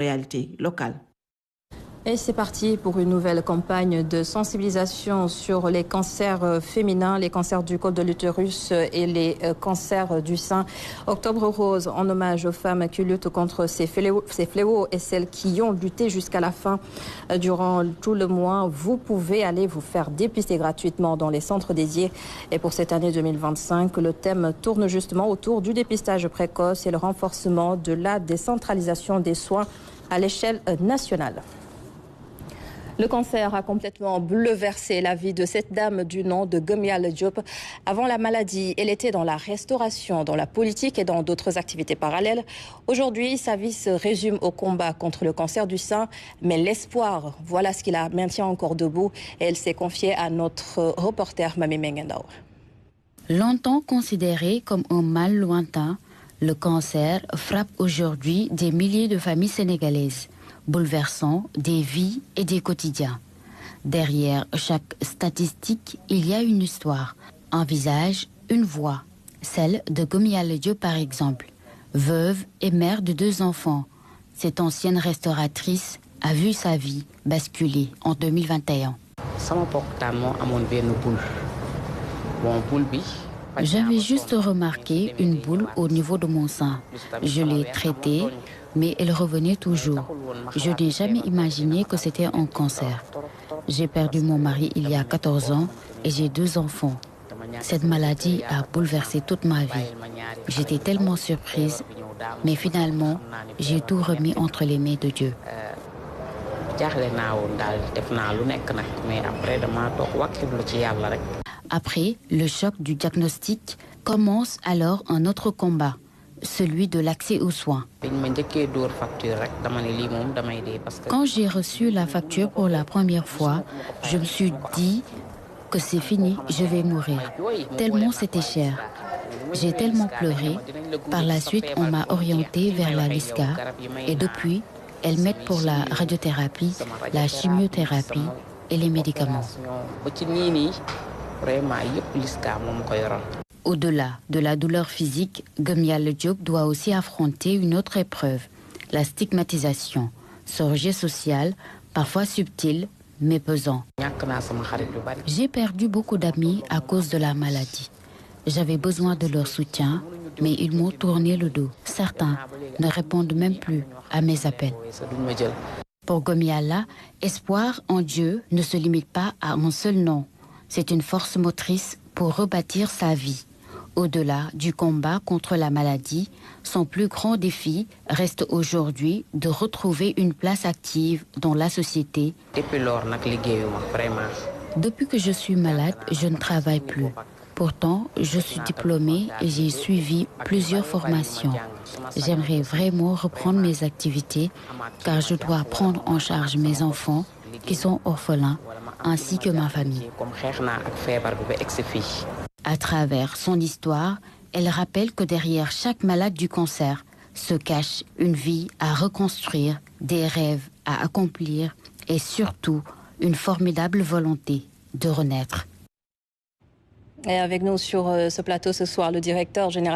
réalité locale. Et c'est parti pour une nouvelle campagne de sensibilisation sur les cancers féminins, les cancers du col de l'utérus et les cancers du sein. Octobre rose en hommage aux femmes qui luttent contre ces fléaux et celles qui ont lutté jusqu'à la fin. Durant tout le mois, vous pouvez aller vous faire dépister gratuitement dans les centres dédiés. Et pour cette année 2025, le thème tourne justement autour du dépistage précoce et le renforcement de la décentralisation des soins à l'échelle nationale. Le cancer a complètement bouleversé la vie de cette dame du nom de Gomial Diop. Avant la maladie, elle était dans la restauration, dans la politique et dans d'autres activités parallèles. Aujourd'hui, sa vie se résume au combat contre le cancer du sein. Mais l'espoir, voilà ce qui la maintient encore debout. Et elle s'est confiée à notre reporter Mami Mengendao. Longtemps considéré comme un mal lointain, le cancer frappe aujourd'hui des milliers de familles sénégalaises, bouleversant des vies et des quotidiens. Derrière chaque statistique, il y a une histoire, un visage, une voix. Celle de Gomial Diop par exemple. Veuve et mère de 2 enfants, cette ancienne restauratrice a vu sa vie basculer en 2021. J'avais juste remarqué une boule au niveau de mon sein. Je l'ai traitée, mais elle revenait toujours. Je n'ai jamais imaginé que c'était un cancer. J'ai perdu mon mari il y a 14 ans et j'ai 2 enfants. Cette maladie a bouleversé toute ma vie. J'étais tellement surprise, mais finalement, j'ai tout remis entre les mains de Dieu. Après le choc du diagnostic, commence alors un autre combat, celui de l'accès aux soins. Quand j'ai reçu la facture pour la première fois, je me suis dit que c'est fini, je vais mourir. Tellement c'était cher. J'ai tellement pleuré. Par la suite, on m'a orientée vers la LISCA et depuis, elles m'aident pour la radiothérapie, la chimiothérapie et les médicaments. Au-delà de la douleur physique, Gomial Diop doit aussi affronter une autre épreuve, la stigmatisation, ce rejet social, parfois subtil, mais pesant. J'ai perdu beaucoup d'amis à cause de la maladie. J'avais besoin de leur soutien, mais ils m'ont tourné le dos. Certains ne répondent même plus à mes appels. Pour Gomiala, espoir en Dieu ne se limite pas à un seul nom. C'est une force motrice pour rebâtir sa vie. Au-delà du combat contre la maladie, son plus grand défi reste aujourd'hui de retrouver une place active dans la société. Depuis que je suis malade, je ne travaille plus. Pourtant, je suis diplômée et j'ai suivi plusieurs formations. J'aimerais vraiment reprendre mes activités car je dois prendre en charge mes enfants qui sont orphelins ainsi que ma famille. À travers son histoire, elle rappelle que derrière chaque malade du cancer se cache une vie à reconstruire, des rêves à accomplir et surtout une formidable volonté de renaître. Et avec nous sur ce plateau ce soir, le directeur général